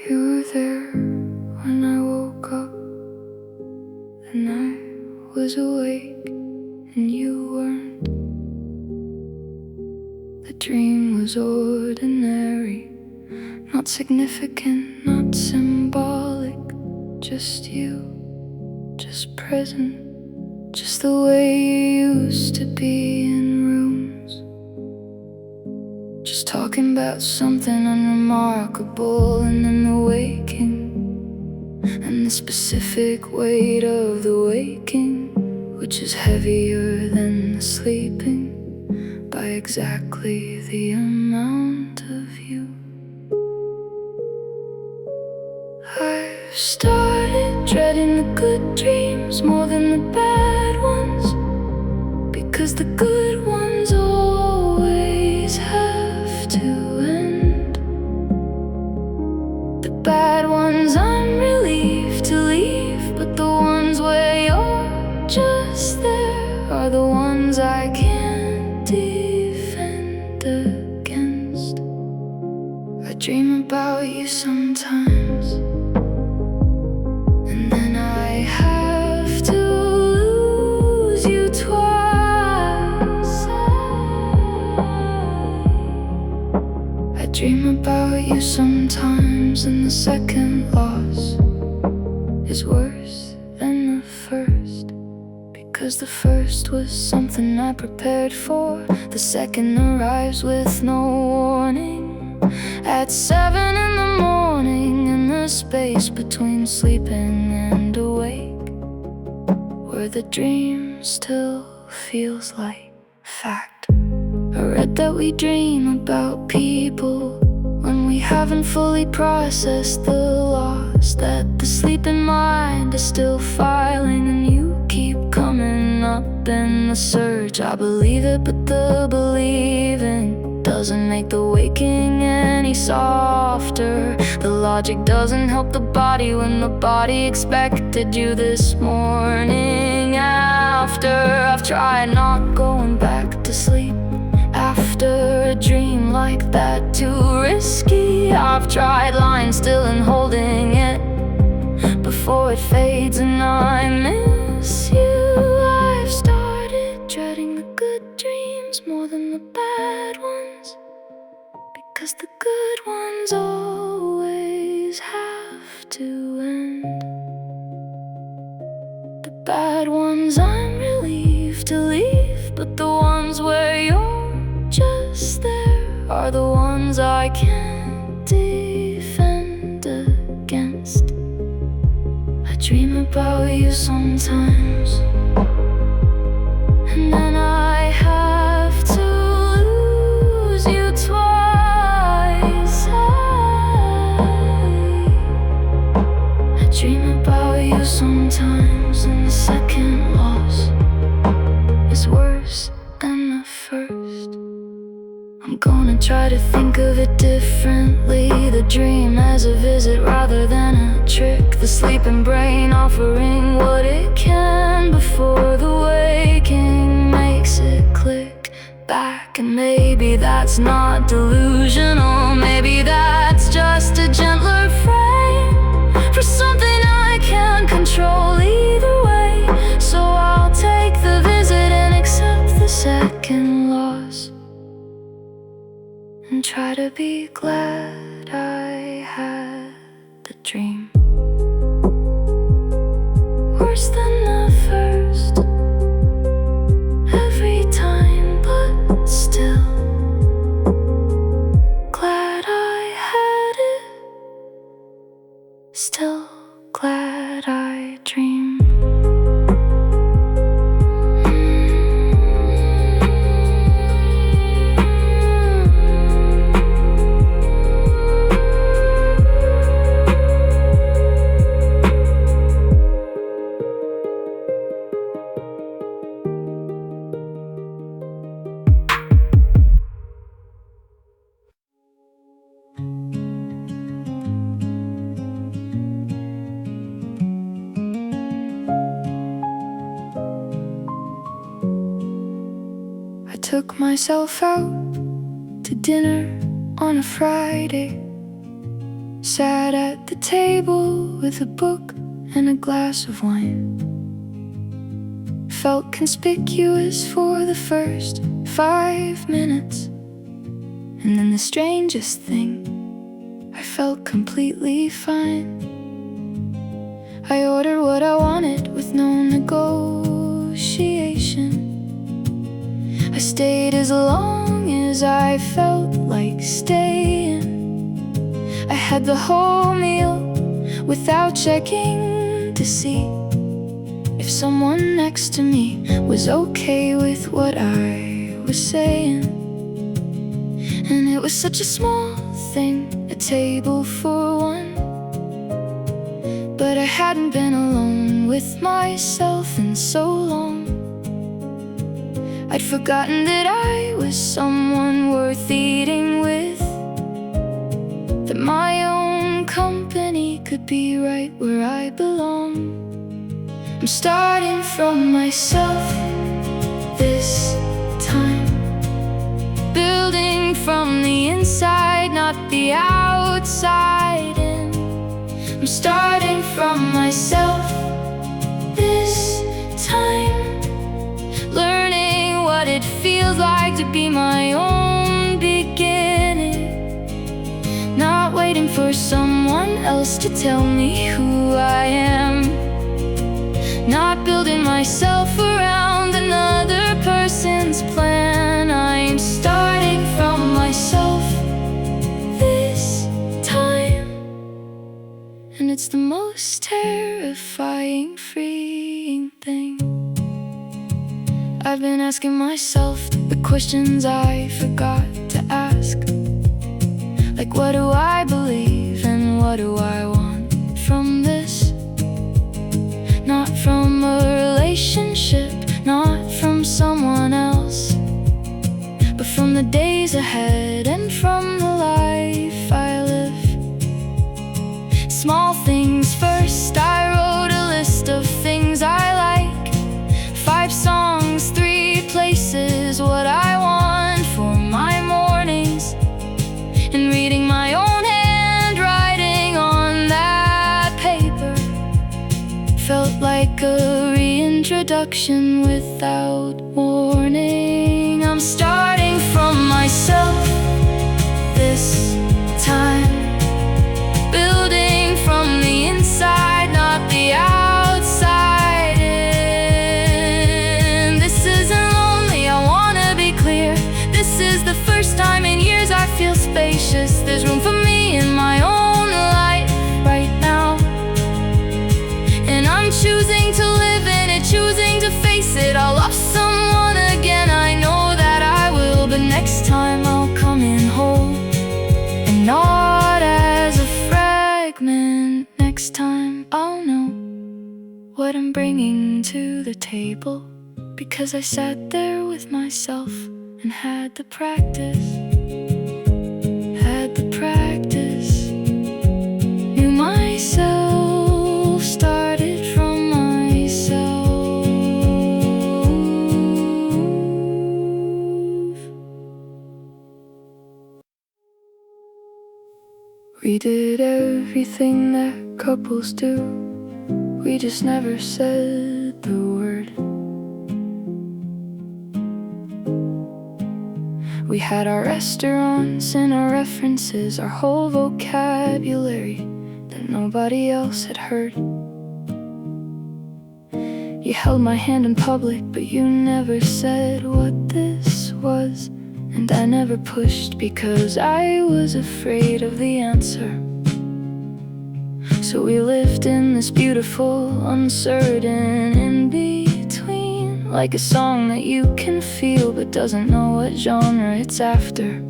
You were there when I woke up, and I was awake, and you weren't. The dream was ordinary, not significant, not symbolic. Just you, just present, just the way you used to be in rooms. Just talking about something unremarkable, and then the waking, and the specific weight of the waking, which is heavier than the sleeping by exactly the amount of you. I've started dreading the good dreams more than the bad ones, because the good ones always have to end. The bad ones I'm relieved to leave, but the ones where you're just there are the ones I can't defend against. I dream about you sometimes, and then I have to lose you twice. I dream about you sometimes, and the second loss is worse than the first, because the first was something I prepared for. The second arrives with no warning, at 7 in the morning, in the space between sleeping and awake, where the dream still feels like fact. I read that we dream about people when we haven't fully processed the loss, that the sleeping mind is still filing, and you keep coming up in the search. I believe it, but the believing doesn't make the waking any softer. The logic doesn't help the body when the body expected you this morning after. I've tried not going back to sleep after a dream like that, too risky. I've tried lying still and holding it before it fades, and I miss you. I've started dreading the good dreams more than the bad ones, because the good ones always have to end. The bad ones I'm relieved to leave, but the ones where you're just there are the ones I can't defend against. I dream about you sometimes, and then I have to lose you twice. I dream about you sometimes, and the second loss is worse than the first. I'm gonna try to think of it differently, the dream as a visit rather than a trick, the sleeping brain offering what it can before the waking makes it click back. And maybe that's not delusional, maybe that's just a gentler frame for something I can't control either way. So I'll take the visit and accept the second loss, and try to be glad I had the dream. Worse than the first every time, but still glad I had it, still glad I dreamed. Took myself out to dinner on a Friday, sat at the table with a book and a glass of wine. Felt conspicuous for the first 5 minutes, and then the strangest thing, I felt completely fine. I ordered what I wanted with no negotiation. I stayed as long as I felt like staying. I had the whole meal without checking to see if someone next to me was okay with what I was saying. And it was such a small thing, a table for one, but I hadn't been alone with myself in so long. I'd forgotten that I was someone worth eating with, that my own company could be right where I belong. I'm starting from myself this time, building from the inside, not the outside in. I'm starting from myself this time, learning what it feels like to be my own beginning, not waiting for someone else to tell me who I am, not building myself around another person's plan. I'm starting from myself this time, and it's the most terrifying, freeing thing. I've been asking myself the questions I forgot to ask, like what do I believe and what do I want from this? Not from a relationship, not from someone else, but from the days ahead and from the life I live. Small things first, I wrote a list of things I like, 5 songs, 3 places, what I want for my mornings, and reading my own handwriting on that paper felt like a reintroduction without warning. I'm starting from myself this time, building from the inside, not the outside in. This isn't lonely, I wanna be clear. This is the first time in years I feel spacious. There's room for me in my own life right now, and I'm choosing to live in it, choosing to face it. I'll love someone again, I know that I will, but next time I'll come in whole and not as a fragment. Next time I'll know what I'm bringing to the table, because I sat there with myself and had the practice, knew myself, started from myself. We did everything that couples do, we just never said the word. We had our restaurants and our references, our whole vocabulary that nobody else had heard. You held my hand in public, but you never said what this was, and I never pushed because I was afraid of the answer. So we lived in this beautiful, uncertain in-between, like a song that you can feel but doesn't know what genre it's after.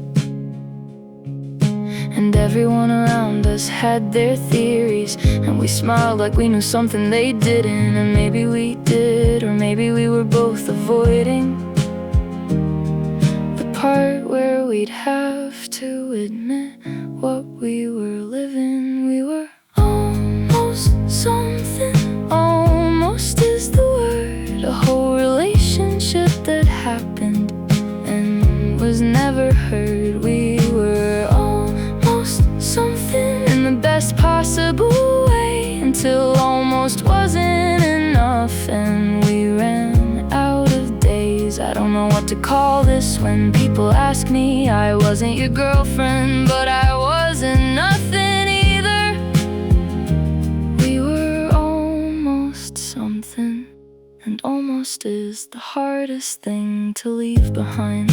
And everyone around us had their theories, and we smiled like we knew something they didn't. And maybe we did, or maybe we were both avoiding the part where we'd have to admit what we were living. We were almost something, almost is the word, a whole relationship that happened and was never heard. We were almost something in the best call this when people ask me. I wasn't your girlfriend, but I wasn't nothing either. We were almost something, and almost is the hardest thing to leave behind.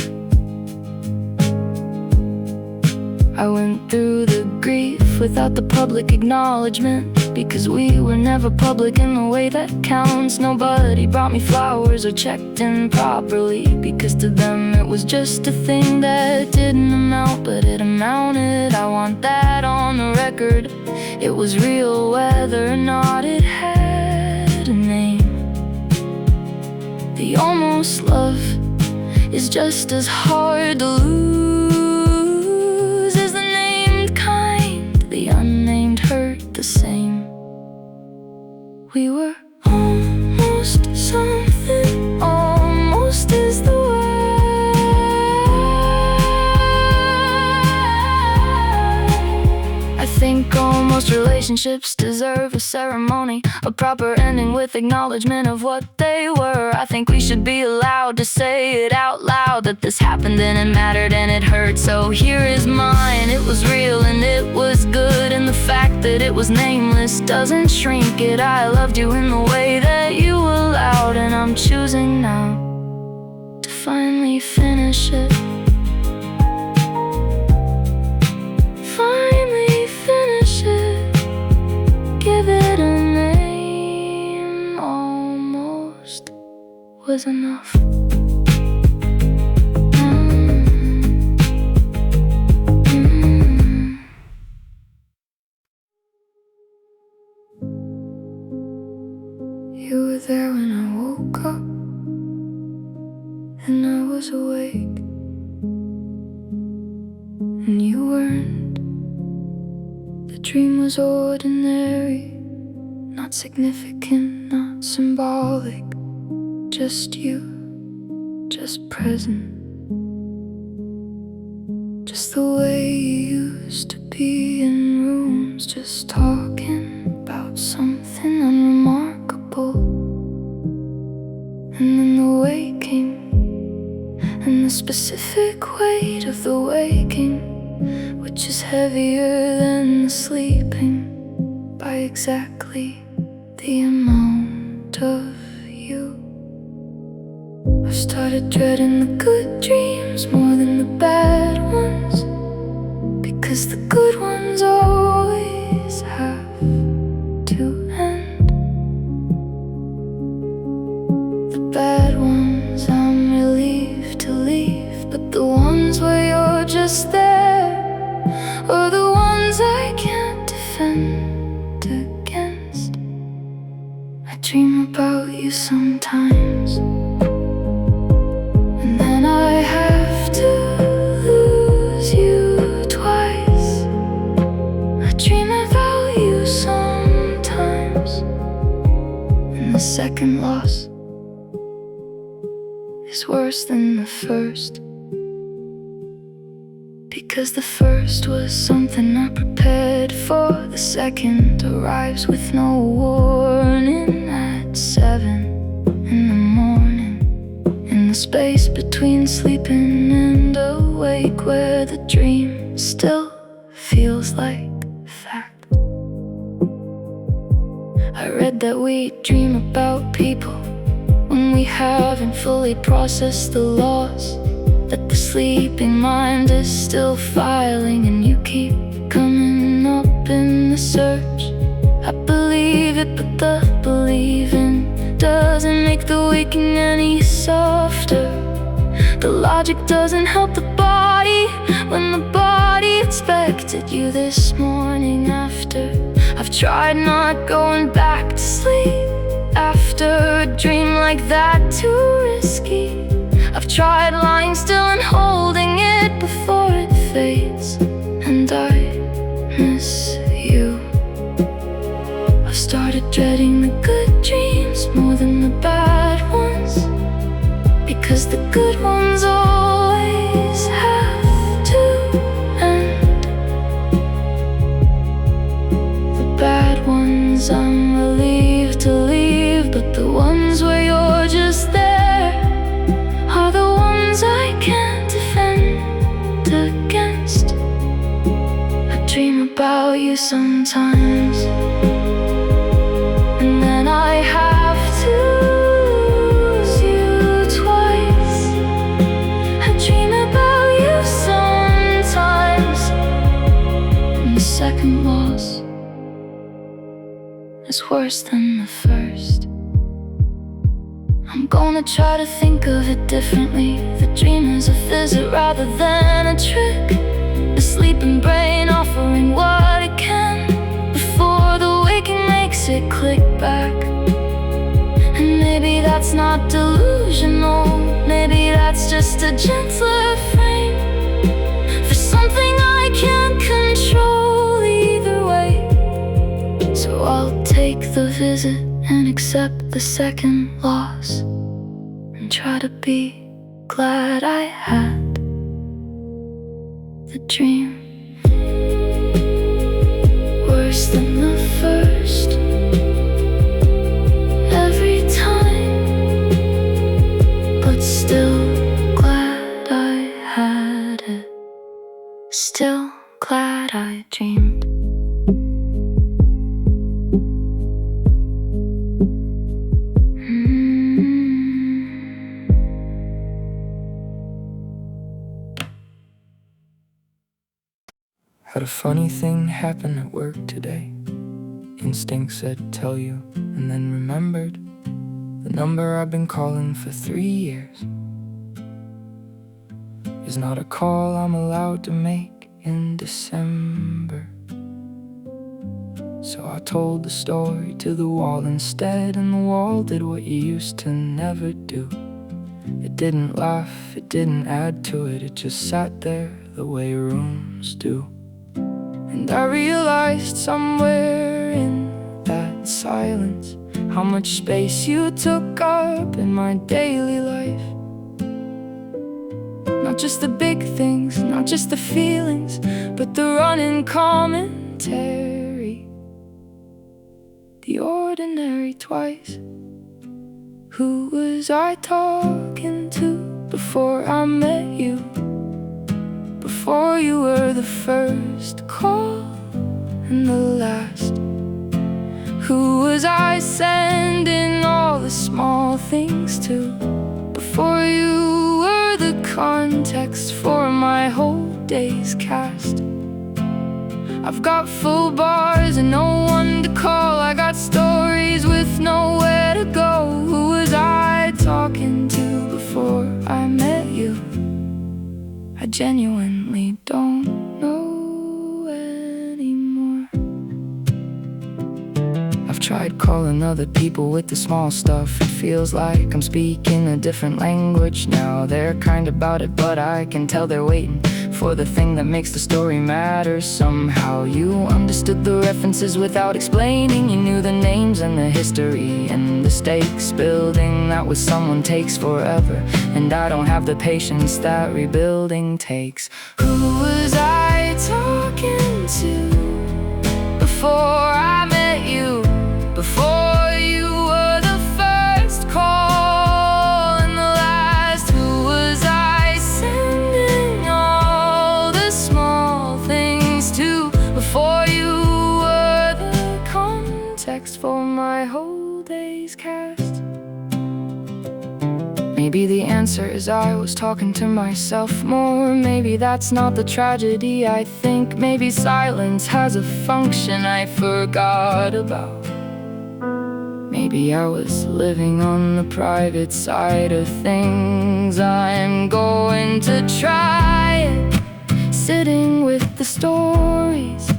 I went through the grief without the public acknowledgement, because we were never public in the way that counts. Nobody brought me flowers or checked in properly, because to them it was just a thing that didn't amount, but it amounted. I want that on the record. It was real whether or not it had a name. The almost love is just as hard to lose as the named kind. The unnamed hurt the same. We were almost something, almost is the word. I think almost relationships deserve a ceremony, a proper ending with acknowledgement of what they were. I think we should be allowed to say it out loud, that this happened and it mattered and it hurt. So here is mine. It was real and it was good, and the fact that it was nameless doesn't shrink it. I loved you in the way that you allowed, and I'm choosing now to finally finish it. Finally finish it. Give it a name. Almost was enough. You were there when I woke up, and I was awake, and you weren't. The dream was ordinary, not significant, not symbolic. Just you, just present, just the way you used to be in rooms, just talking about something unremarkable. And then the waking, and the specific weight of the waking, which is heavier than the sleeping by exactly the amount of you. I've started dreading the good dreams more than the bad ones, because the good ones always have to end. The bad ones I'm relieved to leave, but the ones where you're just there are the ones I can't defend against. I dream about you sometimes, and then I have to lose you twice. I dream about you sometimes, and the second loss is worse than the first, because the first was something I prepared for. The second arrives with no warning at 7 in the morning, in the space between sleeping and awake, where the dream still feels like fact. I read that we dream about people when we haven't fully processed the loss, that the sleeping mind is still filing, and you keep coming up in the search. I believe it, but the believing doesn't make the waking any softer. The logic doesn't help the body when the body expected you this morning after. I've tried not going back to sleep after a dream like that, too risky. I've tried lying still and holding it before it fades, and I miss you. I've started dreading the good dreams more than the bad ones, because the good ones always have to end. The bad ones I'm relieved to leave, but the ones where you're just there are the ones I you sometimes, and then I have to lose you twice. I dream about you sometimes, and the second loss is worse than the first. I'm gonna try to think of it differently. The dream is a visit rather than a trick, a sleeping brain offering what it can before the waking makes it click back. And maybe that's not delusional, maybe that's just a gentler frame for something I can't control either way. So I'll take the visit and accept the second loss, and try to be glad I had the dream. Worse than the first every time, but still glad I had it. Still glad I dreamed. Had a funny thing happen at work today. Instinct said tell you, and then remembered the number I've been calling for 3 years is not a call I'm allowed to make in December. So I told the story to the wall instead, and the wall did what you used to never do. It didn't laugh, it didn't add to it, it just sat there the way rooms do. And I realized somewhere in that silence how much space you took up in my daily life. Not just the big things, not just the feelings, but the running commentary, the ordinary twice. Who was I talking to before I met you? Before you were the first call and the last. Who was I sending all the small things to? Before you were the context for my whole day's cast. I've got full bars and no one to call. I got stories with nowhere to go. Who was I talking to before I met you? I genuinely don't know anymore. I've tried calling other people with the small stuff. It feels like I'm speaking a different language now. They're kind about it, but I can tell they're waiting for the thing that makes the story matter. Somehow you understood the references without explaining. You knew the names and the history and the stakes. Building that with someone takes forever, and I don't have the patience that rebuilding takes. Who was I talking to before I met you? Before you were the first call and the last. Who was I sending all the small things to? Before you were the context for my whole day's cast. Maybe the answer is I was talking to myself more. Maybe that's not the tragedy I think. Maybe silence has a function I forgot about. Maybe I was living on the private side of things. I'm going to try it, sitting with the stories.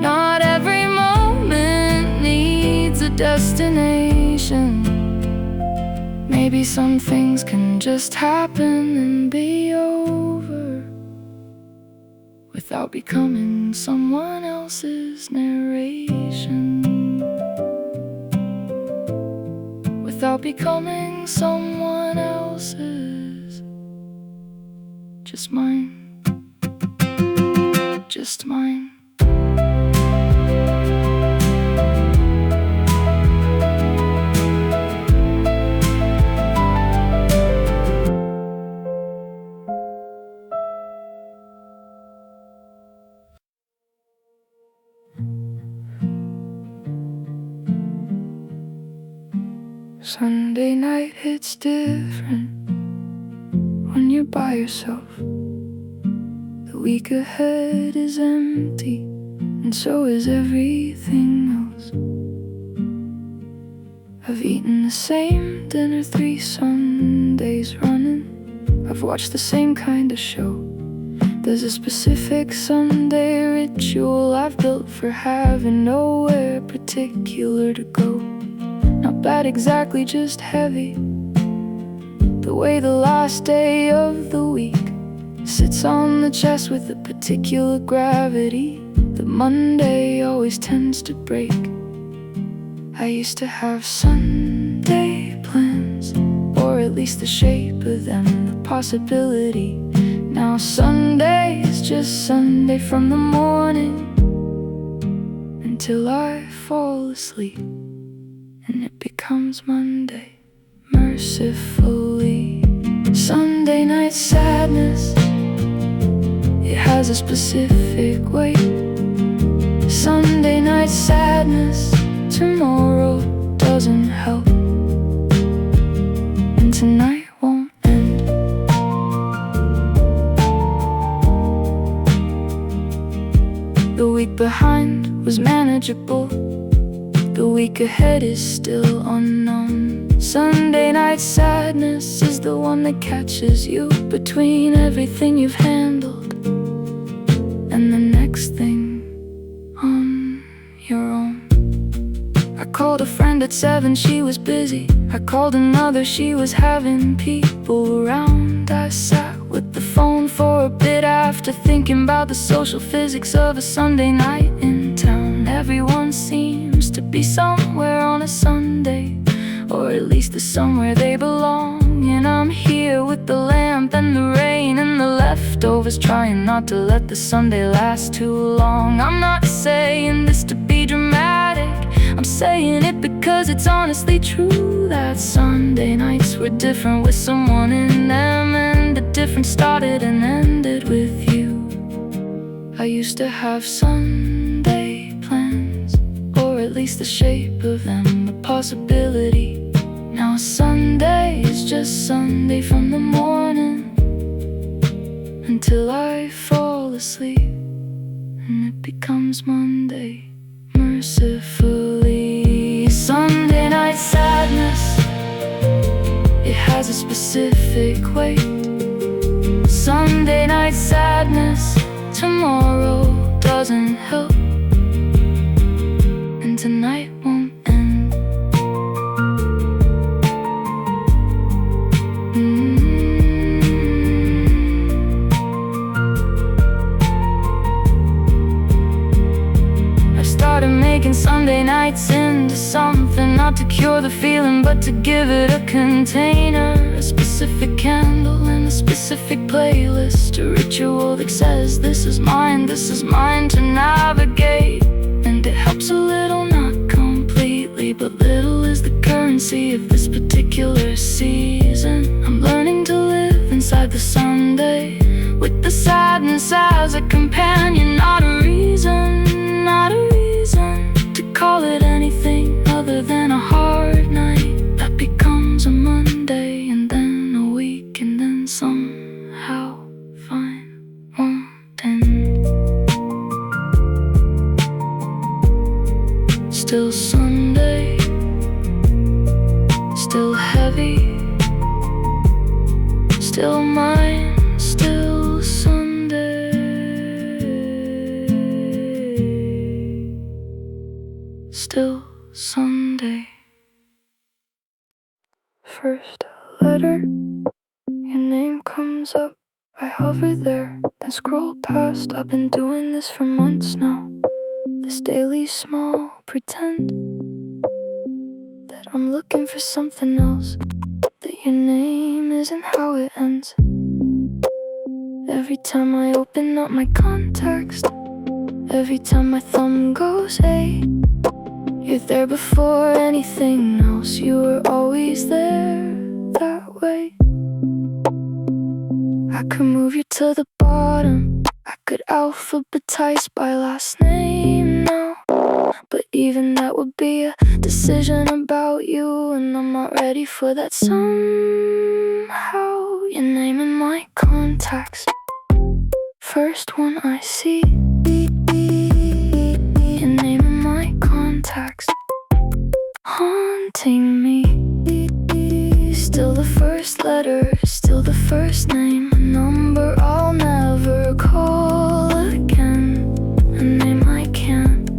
Not every moment needs a destination. Maybe some things can just happen and be over without becoming someone else's narration. Without becoming someone else's. Just mine. Just mine. Sunday night hits different when you're by yourself. The week ahead is empty, and so is everything else. I've eaten the same dinner 3 Sundays running. I've watched the same kind of show. There's a specific Sunday ritual I've built for having nowhere particular to go. Not bad exactly, just heavy. The way the last day of the week sits on the chest with a particular gravity that Monday always tends to break. I used to have Sunday plans, or at least the shape of them, the possibility. Now Sunday is just Sunday from the morning until I fall asleep, and it becomes Monday, mercifully. Sunday night sadness, it has a specific weight. Sunday night sadness, tomorrow doesn't help, and tonight won't end. The week behind was manageable. The week ahead is still unknown. Sunday night sadness is the one that catches you between everything you've handled and the next thing on your own. I called a friend at 7, she was busy. I called another, she was having people around. I sat with the phone for a bit after thinking about the social physics of a Sunday night in town. Everyone seems to be somewhere on a Sunday, or at least there's somewhere they belong. And I'm here with the lamp and the rain and the leftovers, trying not to let the Sunday last too long. I'm not saying this to be dramatic, I'm saying it because it's honestly true that Sunday nights were different with someone in them, and the difference started and ended with you. I used to have Sunday plans, or at least the shape of them, the possibility. Now Sunday is just Sunday from the morning until I fall asleep, and it becomes Monday, mercifully. Sunday night sadness, it has a specific weight. Sunday night sadness, tomorrow doesn't help, and tonight won't end. I started making Sunday nights into something, not to cure the feeling, but to give it a container, a specific candle and a specific playlist, a ritual that says this is mine to navigate. And it helps a little, not completely, but little is the currency of this particular season. I'm learning to live inside the Sunday, with the sadness as a companion, not a reason to call it anything other than a hard night that becomes a Monday, and then a week, and then somehow fine won't end. Still Sunday, still heavy, still mine, still Sunday, still Sunday. First letter, your name comes up. I hover there, then scroll past. I've been doing this for months now. This daily small pretend that I'm looking for something else, that your name isn't how it ends. Every time I open up my context, every time my thumb goes hey, you're there before anything else. You were always there that way. I could move you to the bottom, I could alphabetize by last name now. But even that would be a decision about you, and I'm not ready for that somehow. Your name in my contacts, first one I see. Your name in my contacts, haunting me. Still the first letter, still the first name, a number I'll never call again, a name I can't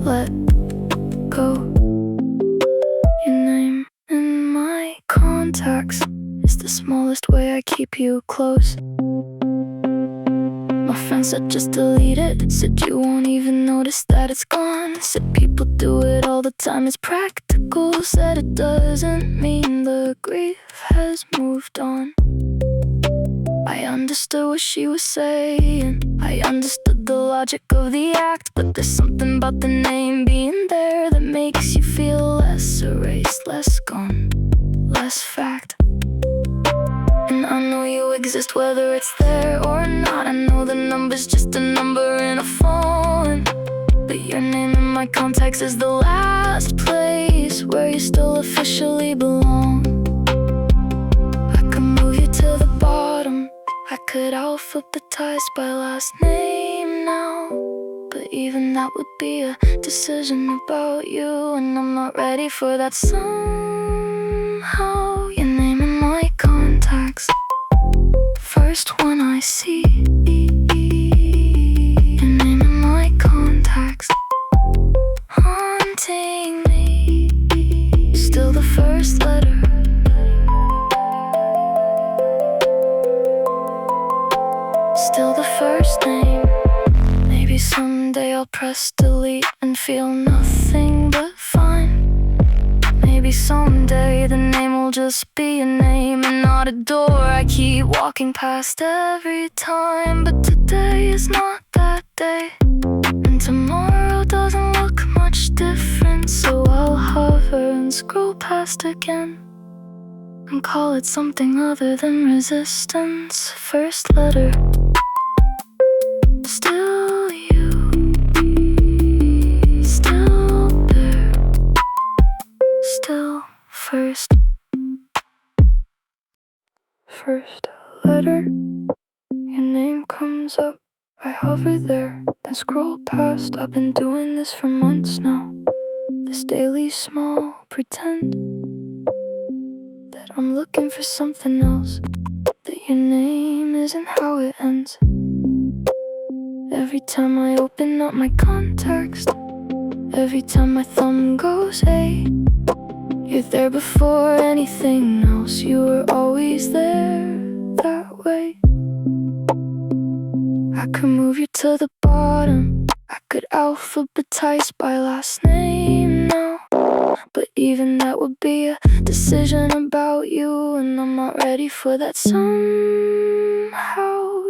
let go. Your name in my contacts is the smallest way I keep you close. My friend said just delete it, said you won't even notice that it's gone. Said people do it all the time, it's practical. Said it doesn't mean the grief has moved on. I understood what she was saying, I understood the logic of the act. But there's something about the name being there that makes you feel less erased, less gone, less fact. And I know you exist whether it's there or not. I know the number's just a number in a phone, but your name in my contacts is the last place where you still officially belong. I could move you to the bottom, I could alphabetize by last name now, but even that would be a decision about you, and I'm not ready for that somehow. Your name in my contacts, first one I see. Your name in my contacts, haunting me. Still the first letter, still the first name. Maybe someday I'll press delete and feel nothing but fine. Maybe someday the name will just be a name and not a door I keep walking past every time. But today is not that day, and tomorrow doesn't look much different. So I'll hover and scroll past again and call it something other than resistance. First letter, still you, still there, still first letter. Your name comes up, I hover there, then scroll past. I've been doing this for months now, this daily small pretend that I'm looking for something else, that your name isn't how it ends. Every time I open up my contacts, every time my thumb goes hey, you're there before anything else. You were always there that way. I could move you to the bottom, I could alphabetize by last name now, but even that would be a decision about you, and I'm not ready for that somehow.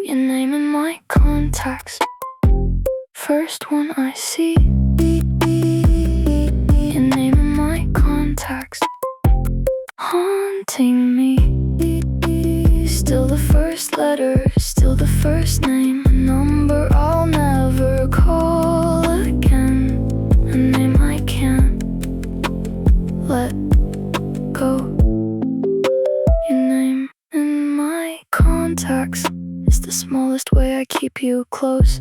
Your name in my contacts, first one I see. Your name in my contacts, haunting me. Still the first letter, still the first name, a number I'll never call again, a name I can't let go. Your name in my contacts is the smallest way I keep you close.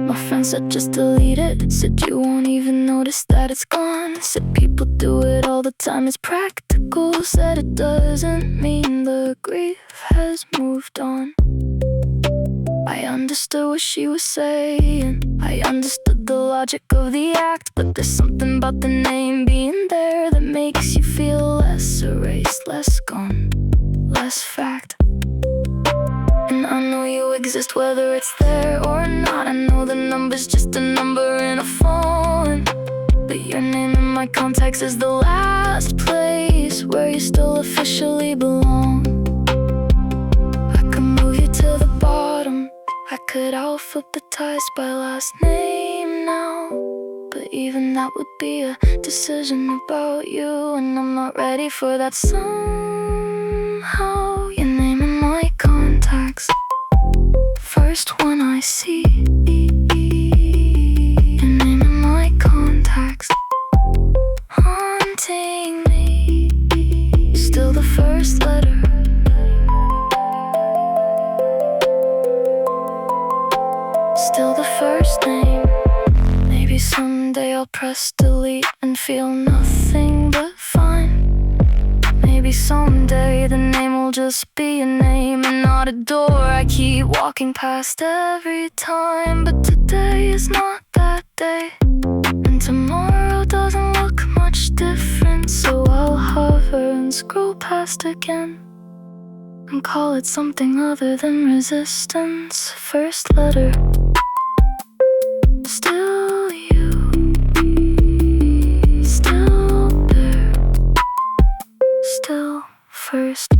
My friend said just delete it, said you won't even notice that it's gone. Said people do it all the time, it's practical. Said it doesn't mean the grief has moved on. I understood what she was saying, I understood the logic of the act. But there's something about the name being there that makes you feel less erased, less gone, less fact. And I know you exist whether it's there or not. I know the number's just a number in a phone, but your name in my contacts is the last place where you still officially belong. I could move you to the bottom, I could alphabetize by last name now, but even that would be a decision about you, and I'm not ready for that somehow. Your name in my contacts, first one I see. someday I'll press delete and feel nothing but fine. Maybe someday the name will just be a name and not a door I keep walking past every time. But today is not that day, and tomorrow doesn't look much different. So I'll hover and scroll past again and call it something other than resistance. First letter, still you, still there, still first.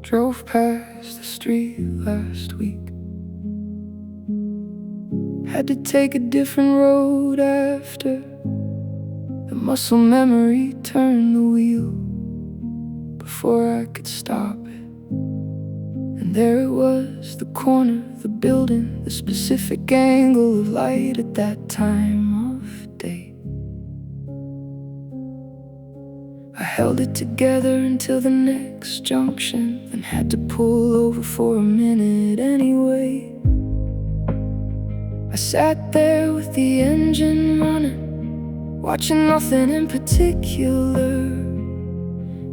Drove past the street last week. Had to take a different road after the muscle memory turned the wheel before I could stop it. And there it was, the corner, the building, the specific angle of light at that time of day. I held it together until the next junction, then had to pull over for a minute anyway. I sat there with the engine running, watching nothing in particular,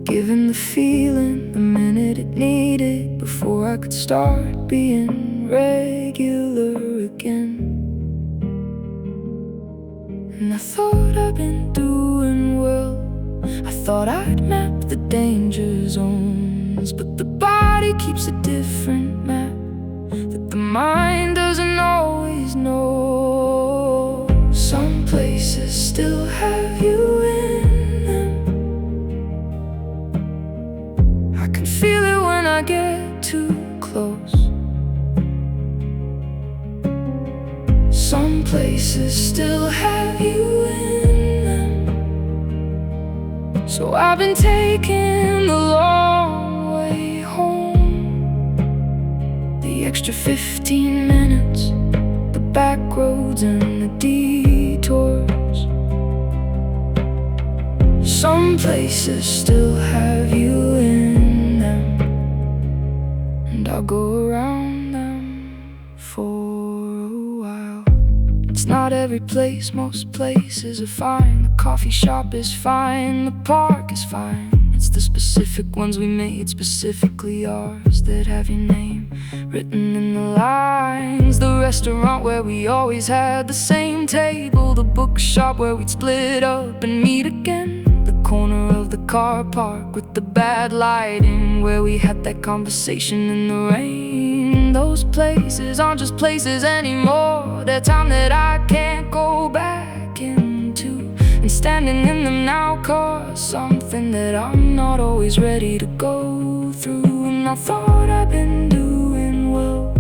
giving the feeling the minute it needed before I could start being regular again. And I thought I'd been doing well, I thought I'd mapped the danger zones, but the body keeps a different map that the mind doesn't always know. Some places still have you in them. I can feel it when I get too close. Some places still have you in them. So I've been taking the long way home, the extra 15 minutes, the back roads and the detours. Some places still have you in them, and I'll go around them for a while. It's not every place, most places are fine. The coffee shop is fine, the park is fine. It's the specific ones we made specifically ours that have your name written in the lines. The restaurant where we always had the same table, the bookshop where we'd split up and meet again, the corner of the car park with the bad lighting where we had that conversation in the rain. Those places aren't just places anymore, they're time that I can't go back into. And standing in them now caused something that I'm not always ready to go through. And I thought I'd been doing well,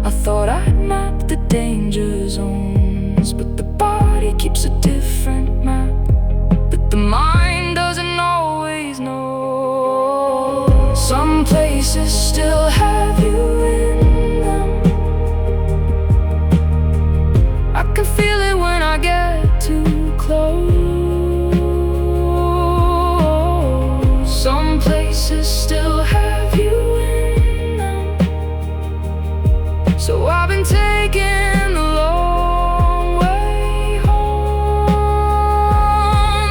I thought I'd mapped the danger zones, but the body keeps a different map that the mind doesn't always know. Some places still have you in them. I can feel it when I get too close. Some places still have you in them. So I've been taking the long way home.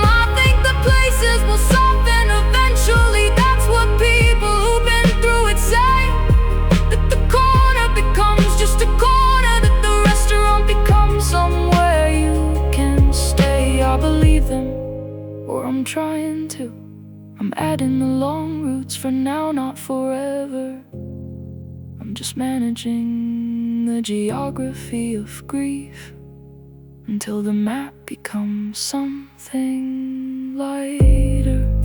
I think the places will soften eventually. That's what people who've been through it say. That the corner becomes just a corner, that the restaurant becomes somewhere you can stay. I believe them, or I'm trying to. I'm adding the long routes for now, not forever. I'm just managing the geography of grief until the map becomes something lighter.